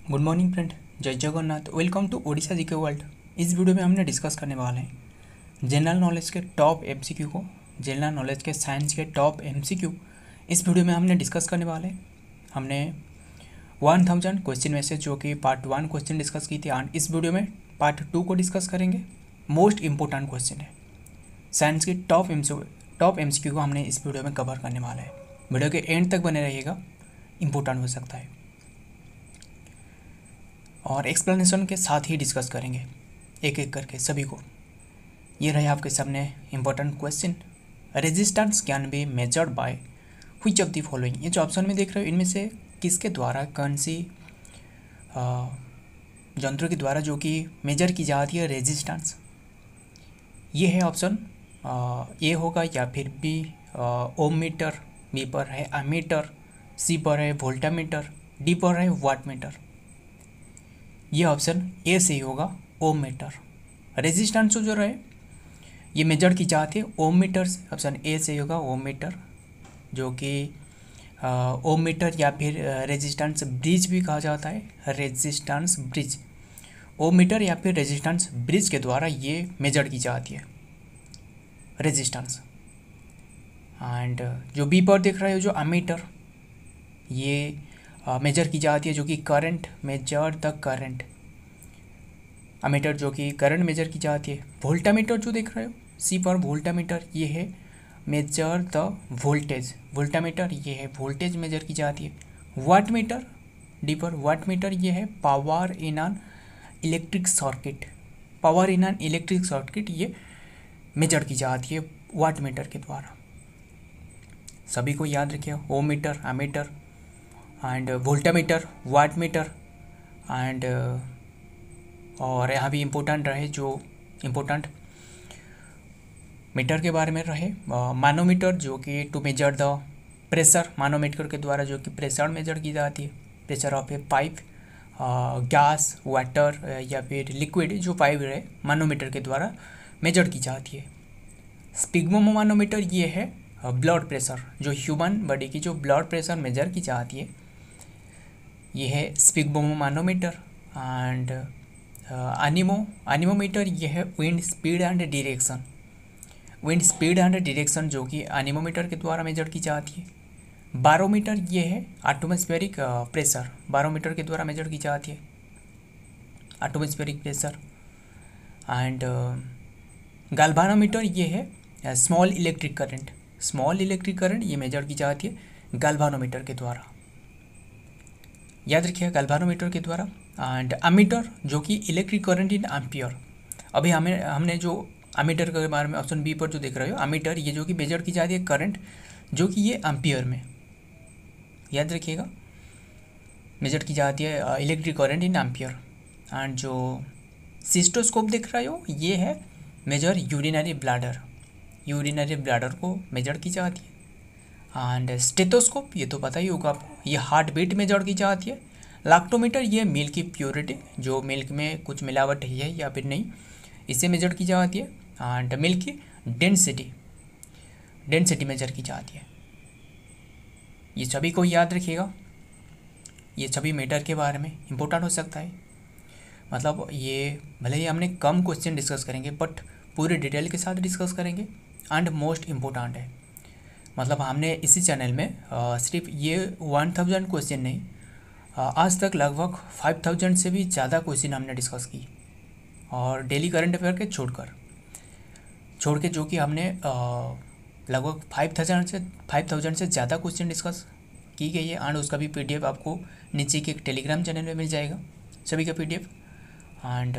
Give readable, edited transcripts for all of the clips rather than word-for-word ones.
Good morning friend, Jai Jagannath. Welcome to Odisha GK world. इस video में हमने डिस्कस करने वाले हैं जनरल नॉलेज के टॉप एमसीक्यू को। जनरल नॉलेज के साइंस के टॉप एमसीक्यू इस वीडियो में हमने डिस्कस करने वाले हैं। हमने 1000 क्वेश्चन में से जो कि पार्ट 1 क्वेश्चन डिस्कस की थी, एंड इस वीडियो में पार्ट 2 को डिस्कस करेंगे। मोस्ट इंपॉर्टेंट क्वेश्चन है, साइंस की टॉप एमसीक्यू को हमने इस वीडियो में कवर करने वाला है। वीडियो के एंड तक बने रहिएगा, इंपॉर्टेंट हो सकता है और एक्सप्लेनेशन के साथ ही डिस्कस करेंगे एक एक करके सभी को। ये रहे आपके सामने important question. Resistance can be measured by which of the following. ये जो ऑप्शन में देख रहे हो, इनमें से किसके द्वारा, कौन सी यंत्रों के द्वारा जो कि मेजर की जाती है रेजिस्टेंस। ये है ऑप्शन ए होगा, या फिर बी ओम मीटर, बी पर है एमीटर, सी पर है वोल्टामीटर, डी पर है वाट मीटर। ये ऑप्शन ए से ही होगा, ओम मीटर। रेजिस्टेंस जो रहे ये मेजर की जाती है ओम मीटर से। ऑप्शन ए से ही होगा ओम मीटर, जो कि ओम मीटर या फिर रेजिस्टेंस ब्रिज भी कहा जाता है। रेजिस्टेंस ब्रिज, ओम मीटर या फिर रेजिस्टेंस ब्रिज के द्वारा ये मेजर की जाती है रेजिस्टेंस। एंड जो बी पर देख रहे हो, जो एमीटर, ये मेजर की जाती है जो कि current, measure the current. Ammeter जो कि करंट मेजर की जाती है। वोल्टामीटर जो देख रहे हो सी पर, वोल्टामीटर ये है मेजर द वोल्टेज। वोल्टामीटर ये है वोल्टेज मेजर की जाती है। वाट मीटर डी पर, वाट मीटर ये है power in an electric circuit. Power in an electric circuit ये मेजर की जाती है वाट मीटर के द्वारा। सभी को याद रखिए, ohmmeter, ammeter and voltameter, wattmeter and और यहाँ भी इम्पोर्टेंट रहे, जो इम्पोर्टेंट मीटर के बारे में रहे, मानोमीटर जो कि टू मेजर द प्रेशर। मानोमीटर के द्वारा जो कि प्रेशर मेजर की जाती है, pressure of A pipe, gas, water या फिर लिक्विड जो पाइप रहे, मानोमीटर के द्वारा मेजर की जाती है। स्पिग्मोमानोमीटर ये है ब्लड प्रेशर, जो ह्यूमन बॉडी की जो ब्लड प्रेशर मेजर की जाती है, ये है स्पिग्मोमानोमीटर। एंड एनीमोमीटर ये है wind speed and direction. Wind speed and direction जो कि एनीमोमीटर के द्वारा मेजर की जाती है। बारोमीटर ये है एटमॉस्फेरिक प्रेशर, बारोमीटर के द्वारा मेजर की जाती है एटमॉस्फेरिक प्रेशर। एंड गैल्वानोमीटर ये है small electric current. Small electric current ये मेजर की जाती है गैल्वानोमीटर के द्वारा, याद रखिएगा गैल्वानोमीटर के द्वारा। एंड एमीटर जो कि इलेक्ट्रिक करंट इन एम्पियर। अभी हमने जो एमीटर के बारे में ऑप्शन बी पर जो देख रहे हो, एमीटर ये जो कि मेजर की जाती है करंट जो कि ये एम्पियर में, याद रखिएगा, मेजर की जाती है electric current in ampere. And जो सिस्टोस्कोप देख रहे हो ये है measure urinary bladder, urinary bladder को मेजर की जाती है। एंड स्टेथोस्कोप ये तो पता ही होगा आपको, ये हार्ट बीट मेजर की जाती है। लैक्टोमीटर ये मिल्क की प्योरिटी, जो मिल्क में कुछ मिलावट है या फिर नहीं, इसे मेजर की जाती है। एंड मिल्क की डेंसिटी मेजर की जाती है। ये सभी को याद रखिएगा, ये सभी मीटर के बारे में इम्पोर्टेंट हो सकता है। मतलब ये भले ही हमने कम क्वेश्चन डिस्कस करेंगे, बट पूरे डिटेल के साथ डिस्कस करेंगे एंड मोस्ट इम्पोर्टेंट है। मतलब हमने इसी चैनल में सिर्फ ये 1000 क्वेश्चन नहीं, आज तक लगभग 5000 से भी ज़्यादा क्वेश्चन हमने डिस्कस की, और डेली करंट अफेयर के छोड़ के जो कि हमने लगभग 5000 से ज़्यादा क्वेश्चन डिस्कस की गई है। एंड उसका भी पीडीएफ आपको नीचे के एक टेलीग्राम चैनल में मिल जाएगा, सभी का PDF. And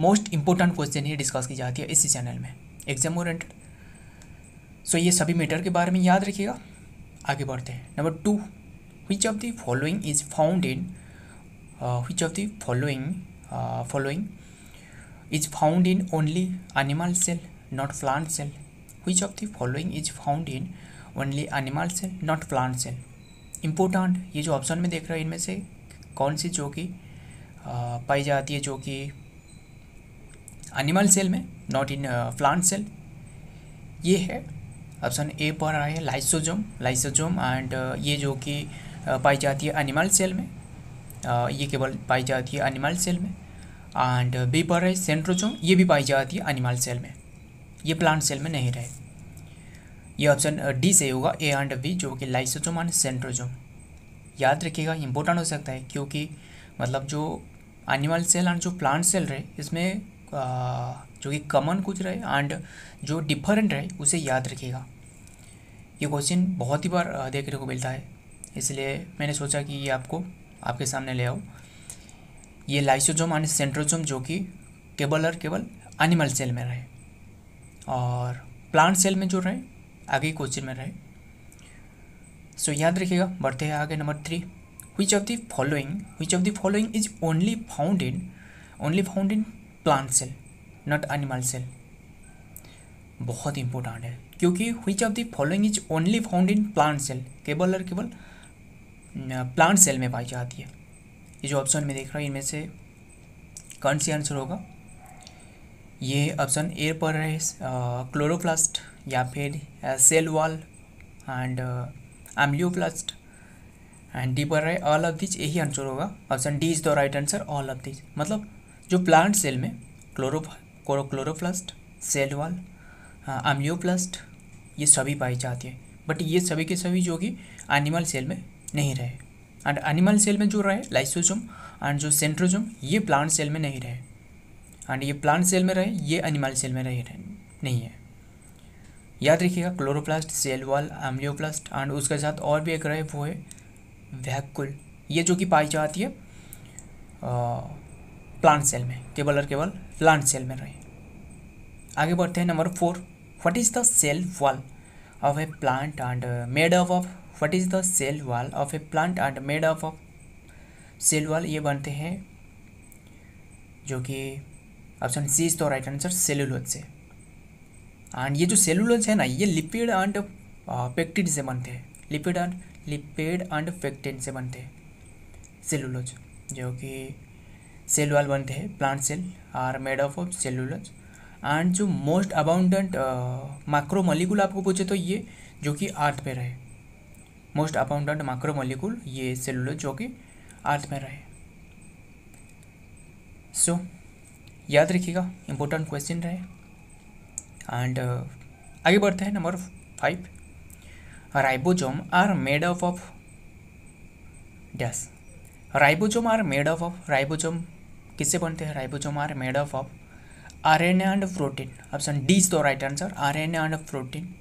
most important question he discuss की जाती है इसी चैनल में, एग्जाम ओरिएंटेड। सो ये सभी मैटर के बारे में याद रखिएगा। आगे बढ़ते हैं। Number 2, which of the following is found in which of the following is found in only animal cell not plant cell। which of the following is found in only animal cell not plant cell। Important, ये जो option में देख रहे हो इनमें से कौन सी जो कि पाई जाती है जो कि एनिमल सेल में, नॉट इन प्लांट सेल। ये है ऑप्शन ए पर आया है लाइसोजोम। एंड ये जो कि पाई जाती है एनिमल सेल में। ये केवल पाई जाती है एनिमल सेल में। एंड बी पर है सेंट्रोसोम, ये भी पाई जाती है एनिमल सेल में, ये प्लांट सेल में नहीं रहे। ये ऑप्शन डी से होगा, ए एंड बी, जो कि लाइसोसोम एंड सेंट्रोसोम। याद रखिएगा, इंपॉर्टेंट हो सकता है, क्योंकि मतलब जो एनिमल सेल एंड जो प्लांट सेल रहे इसमें जो कि कॉमन कुछ रहे एंड जो डिफरेंट रहे उसे याद रखिएगा। ये क्वेश्चन बहुत ही बार देखने को मिलता है, इसलिए मैंने सोचा कि ये आपको आपके सामने ले आऊँ। ये लाइसोसोम एंड सेंट्रोसोम जो कि केवल एनिमल सेल में रहे, और प्लांट सेल में जो रहे आगे क्वेश्चन में रहे। सो याद रखिएगा। बढ़ते हैं आगे, number 3, which of the following is only found in plant cell not animal cell। बहुत इंपॉर्टेंट है, क्योंकि which of the following is only found in plant cell, केवल और केवल प्लांट सेल में पाई जाती है। ये जो ऑप्शन में देख रहा हूँ इनमें से कौन सी आंसर होगा? ये ऑप्शन ए पर है क्लोरोप्लास्ट, या फिर cell wall and amyloplast, and D पर है ऑल ऑफ दिस, यही आंसर होगा। Option D is the right answer, all of this. मतलब जो प्लांट सेल में क्लोरोप्लास्ट, सेल वॉल, एम्ब्लियोप्लास्ट, ये सभी पाई जाती है, बट ये सभी के सभी जो कि एनिमल सेल में नहीं रहे। एंड एनिमल सेल में जो रहे लाइसोसोम एंड जो सेंट्रोसोम, ये प्लांट सेल में नहीं रहे, एंड ये प्लांट सेल में रहे, ये एनिमल सेल में रहे नहीं है। याद रखिएगा, क्लोरोप्लास्ट, सेल वॉल, एम्ब्लियोप्लास्ट, एंड उसके साथ और भी एक रहे, वो है वैक्यूल, ये जो कि पाई जाती है प्लांट सेल में, केवल और केवल प्लांट सेल में रहे। आगे बढ़ते हैं, number 4, what is the cell wall of a plant and made up of, what is the cell wall of a plant and made up of? Cell wall ये बनते हैं जो कि option C is the right answer, cellulose से। And ये जो cellulose है ना, ये लिपिड एंड पेक्टिन से बनते हैं, लिपिड एंड पेक्टिन से बनते हैं सेलुलोज, जो कि सेल वॉल बनते हैं। Plant cell are made of cellulose. And जो मोस्ट अबाउंडेंट मैक्रोमोलिक्यूल आपको पूछे तो ये जो कि अर्थ पे रहे, मोस्ट अबाउंडेंट मैक्रोमोलिक्यूल ये सेलुलोज जो कि अर्थ में रहे। सो याद रखिएगा, इम्पोर्टेंट क्वेश्चन रहे। एंड आगे बढ़ते हैं, number 5, ribosome are made of dash. Ribosome are made of ribosome किससे बनते हैं? Ribosome are made of RNA and protein. Option D is the right answer, RNA and protein.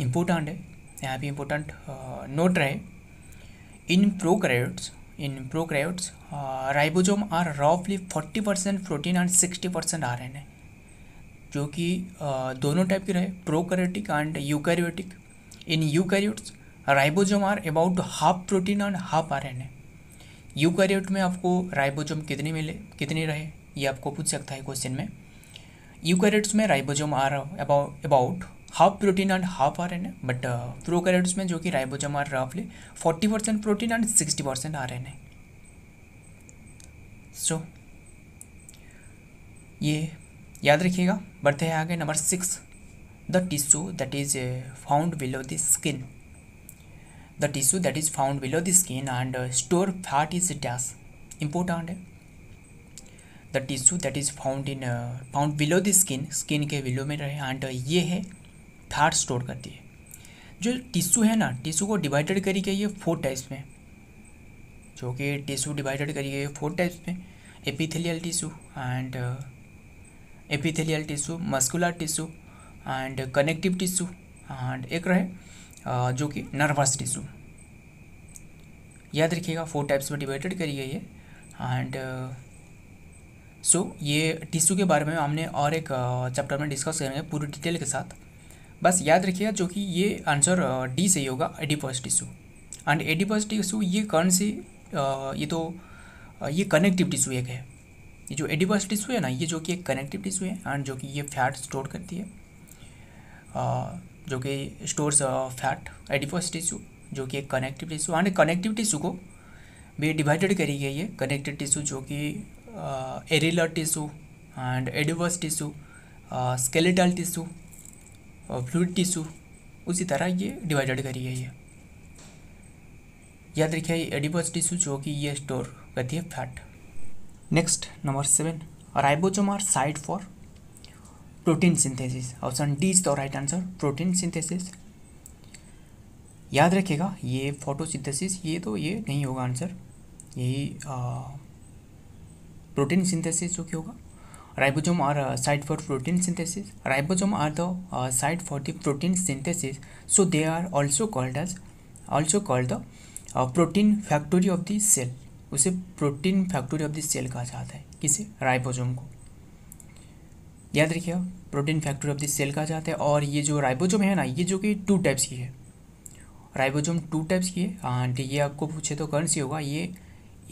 Important है, यहाँ भी इम्पोर्टेंट नोट रहे। इन प्रोकैरियोट्स राइबोसोम आर रफली 40% protein and 60% RNA, जो कि दोनों टाइप के रहे, prokaryotic and eukaryotic. In eukaryotes ribosome are about half protein and half RNA. Eukaryote में आपको राइबोसोम कितने रहे, ये आपको पूछ सकता है क्वेश्चन में। यूकैरियोट्स में ribosome are about half protein and half RNA, but prokaryotes में जो कि राइबोसोम आर रफली 40% प्रोटीन एंड 60% आरएनए। सो ये याद रखिएगा। बढ़ते हैं आगे, number 6, the tissue that is found below the skin. The tissue that is found below the skin and store fat is dash. Important है, the tissue that is found below the skin के below में रहे, and ये है fat store करती है। जो tissue है ना, टिश्यू को डिवाइडेड करी गई है 4 टाइप्स में, जो कि टिश्यू डिवाइडेड करी गई है 4 टाइप्स में, epithelial tissue and epithelial tissue, muscular tissue and connective tissue, and एक रहे जो कि नर्वस टिश्यू। याद रखिएगा, 4 टाइप्स में डिवाइडेड करी गई है। एंड सो ये टिश्यू के बारे में हमने और एक चैप्टर में डिस्कस करेंगे पूरी डिटेल के साथ। बस याद रखिएगा, जो कि ये आंसर डी से ही होगा, Oedipus tissue. And adipose tissue ये कौन सी ये कनेक्टिव टिश्यू एक है। ये जो एडिपस टिश्यू है ना, ये जो कि एक कनेक्टिव टिश्यू है, एंड जो कि ये फैट स्टोर करती है, जो कि स्टोर्स फैट। एडिपस टिश्यू जो कि एक connective tissue, and connective tissue को भी डिवाइडेड करी गई है। कनेक्टिव टिश्यू जो कि areolar tissue and adipose tissue, skeletal tissue, fluid tissue, उसी तरह ये डिवाइडेड करी गई है। याद रखिए, एडिपस टिश्यू जो कि ये स्टोर कहती है fat. Next number 7, ribosome are site for protein synthesis. Option D is the right answer, protein synthesis. याद रखिएगा ये फोटोसिंथेसिस ये नहीं होगा आंसर, यही प्रोटीन सिंथेसिस जो कि होगा। Ribosome are site for protein synthesis, ribosome are the site for the protein synthesis, so they are also called the protein factory of the cell. उसे protein factory of the cell कहा जाता है, किसे? Ribosome को। याद रखिएगा protein factory of the cell कहा जाता है। और ये जो राइबोसोम है ना, ये जो कि 2 टाइप्स की है, राइबोसोम 2 टाइप्स की है। एंड ये आपको पूछे तो कौन सी होगा, ये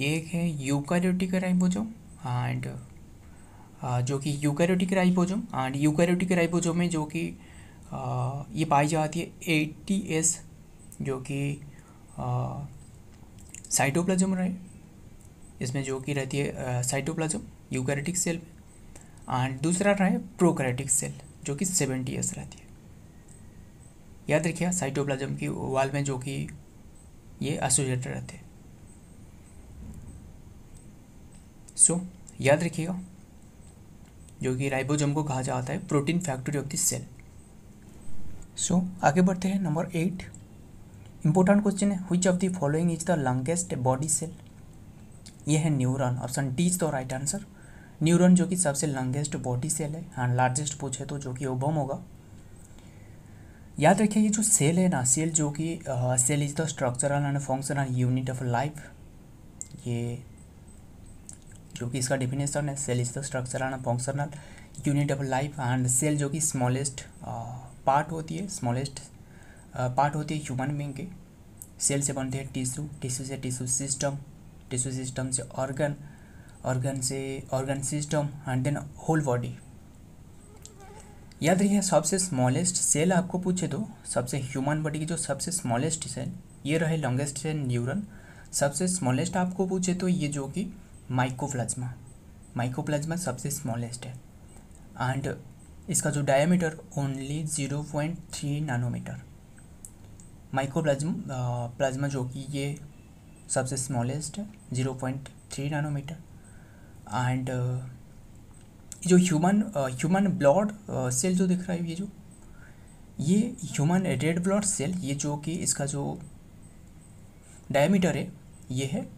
एक है यूकारियोटिक राइबोसोम एंड जो कि eukaryotic ribosome, and eukaryotic ribosome में जो कि ये पाई जाती है ATS, जो कि साइटोप्लाज्म रहे, इसमें जो कि रहती है साइटोप्लाज्म यूकारियोटिक सेल में। एंड दूसरा रहा है प्रोकैरियोटिक सेल, जो कि 70S रहती है। याद रखिए साइटोप्लाज्म की वॉल में जो कि ये एसोसिएटेड रहते हैं। सो याद रखिएगा जो कि राइबोसोम को कहा जाता है protein factory of the cell. So आगे बढ़ते हैं नंबर 8। इंपॉर्टेंट क्वेश्चन है, which of the following is the longest body cell. ये है neuron, option D is the right answer. Neuron जो कि सबसे लॉन्गेस्ट बॉडी सेल है एंड लार्जेस्ट पूछे तो जो कि ओवम होगा। याद रखिए ये जो सेल है ना, सेल जो कि cell is the structural and functional unit of life. ये जो कि इसका डेफिनेशन है, cell is the structural and functional unit of life. And cell जो कि स्मॉलेस्ट पार्ट होती है, ह्यूमन बीइंग के। सेल से बनते हैं टिश्यू, टिश्यू से टिश्यू सिस्टम, टिश्यू सिस्टम से ऑर्गन, ऑर्गन से organ system and then whole body. याद रखिए सबसे स्मॉलेस्ट सेल आपको पूछे तो सबसे ह्यूमन बॉडी की जो सबसे स्मॉलेस्ट सेल ये रहे लॉन्गेस्ट सेल न्यूरॉन। सबसे स्मॉलेस्ट आपको पूछे तो ये जो कि माइकोप्लाज्मा सबसे स्मॉलेस्ट है एंड इसका जो डायमीटर ओनली 0.3 नैनोमीटर। प्लाज्मा जो कि ये सबसे स्मॉलेस्ट है 0.3 नैनोमीटर। एंड जो ह्यूमन ब्लड सेल जो दिख रहा है, ये ह्यूमन रेड ब्लड सेल, ये जो कि इसका जो डायमीटर है ये है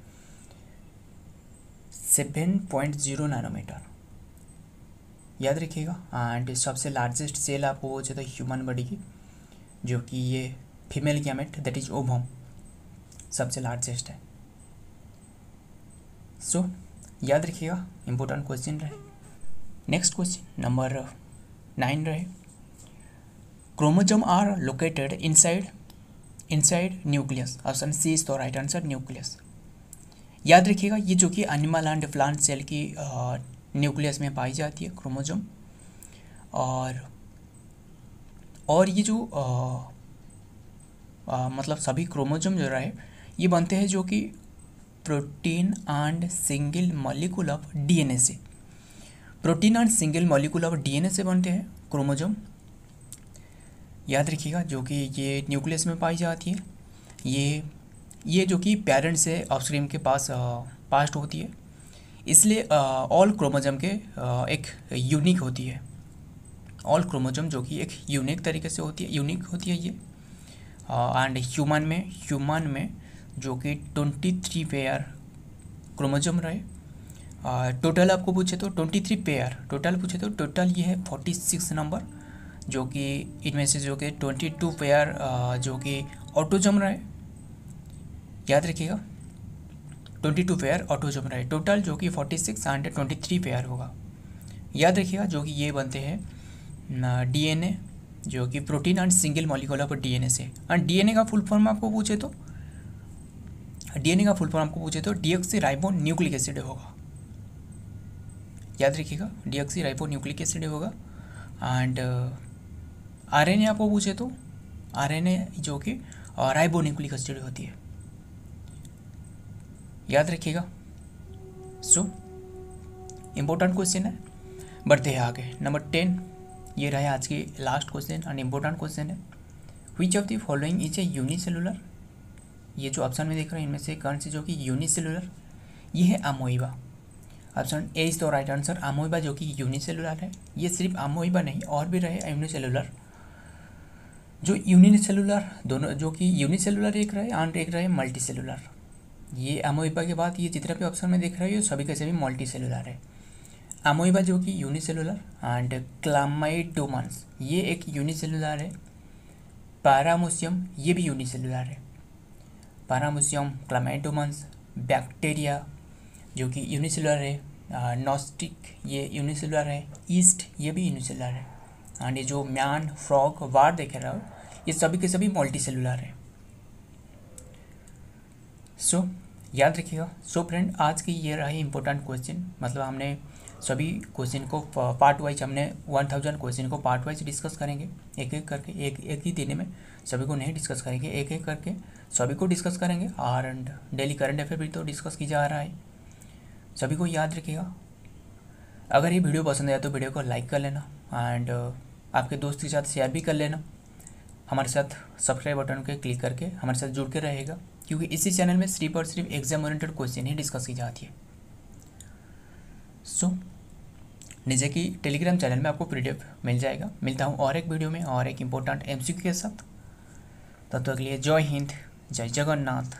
7.0 नैनोमीटर। याद रखिएगा। एंड सबसे लार्जेस्ट सेल आपको वो चाहिए ह्यूमन बॉडी की, जो कि ये female gamete that is ovum सबसे लार्जेस्ट है। सो याद रखिएगा इम्पोर्टेंट क्वेश्चन रहे। नेक्स्ट क्वेश्चन नंबर 9 रहे, chromosome are located inside nucleus. Option C is the right answer, nucleus. याद रखिएगा ये जो कि एनिमल एंड प्लांट सेल की न्यूक्लियस में पाई जाती है क्रोमोसोम। और ये जो मतलब सभी क्रोमोसोम जो रहे ये बनते हैं जो कि protein and single molecule of DNA से। Protein and single molecule of DNA से बनते हैं क्रोमोसोम। याद रखिएगा जो कि ये न्यूक्लियस में पाई जाती है। ये जो कि पेरेंट से ऑफस्प्रिंग के पास पास्ट होती है, इसलिए ऑल क्रोमोसोम के एक यूनिक होती है। ऑल क्रोमोसोम जो कि एक यूनिक तरीके से होती है ये। एंड ह्यूमन में जो कि 23 पेयर क्रोमोसोम रहे। टोटल आपको पूछे तो 23 पेयर टोटल पूछे तो टोटल ये है 46 नंबर, जो कि इनमें से जो कि 22 पेयर जो कि ऑटोसोम रहे। याद रखिएगा 22 पेयर ऑटोसोम रहे, टोटल जो कि 46 एंड 23 पेयर होगा। याद रखिएगा जो कि ये बनते हैं डीएनए, जो कि protein and single molecule of DNA से। एंड डीएनए का फुल फॉर्म आपको पूछे तो डीऑक्सी राइबो न्यूक्लिक एसिड होगा। याद रखिएगा डीऑक्सी राइबो न्यूक्लिक एसिड होगा। एंड आरएनए आपको पूछे तो आरएनए जो कि राइबो न्यूक्लिक एसिड होती है। याद रखिएगा। सो इम्पोर्टेंट क्वेश्चन है, बढ़ते हैं आगे। नंबर 10 ये रहा आज की last question and important question है, which of the following is a unicellular. ये जो ऑप्शन में देख रहे हैं इनमें से कौन सी जो कि यूनिसेलुलर। ये है amoeba. Option A is the right answer, amoeba जो कि यूनिसेलुलर है। ये सिर्फ अमोइबा नहीं और भी रहे यूनिसेलुलर, जो यूनिसेलुलर दोनों, जो कि यूनिसेलुलर एक रहे एंड एक रहे मल्टी सेलुलर। ये अमोइबा के बाद ये जितने भी ऑप्शन में देख रहे हो सभी के सभी मल्टी सेलुलर है। अमोइबा जो कि यूनिसेलुलर एंड क्लामाइडोमन्स ये एक यूनिसेलुलर है। पैरामोसियम ये भी यूनिसेलुलर है। पैरामोसियम, क्लामाइडोमन्स, बैक्टीरिया जो कि यूनिसेलुलर है, नॉस्टिक ये यूनिसेलुलर है, ईस्ट ये भी यूनिसेलुलर है, एंड ये जो मैन, फ्रॉग, वार देख रहे हो ये सभी के सभी मल्टी सेलुलर है। सो याद रखिएगा। सो फ्रेंड, आज की ये रही इंपॉर्टेंट क्वेश्चन, मतलब हमने सभी क्वेश्चन को पार्ट वाइज, हमने 1000 क्वेश्चन को पार्ट वाइज डिस्कस करेंगे, एक एक करके, एक ही दिन में सभी को नहीं डिस्कस करेंगे, एक एक करके सभी को डिस्कस करेंगे। और डेली करंट अफेयर भी तो डिस्कस की जा रहा है, सभी को याद रखिएगा। अगर ये वीडियो पसंद आया तो वीडियो को लाइक कर लेना एंड आपके दोस्त के साथ शेयर भी कर लेना। हमारे साथ सब्सक्राइब बटन के क्लिक करके हमारे साथ जुड़ के रहेगा, क्योंकि इसी चैनल में सिर्फ और सिर्फ एग्जाम ओरिएंटेड क्वेश्चन ही डिस्कस की जाती है। सो नीचे की टेलीग्राम चैनल में आपको पीडीएफ मिल जाएगा। मिलता हूँ और एक वीडियो में और एक इम्पोर्टेंट एमसीक्यू के साथ। तब तक के लिए जय हिंद, जय जगन्नाथ।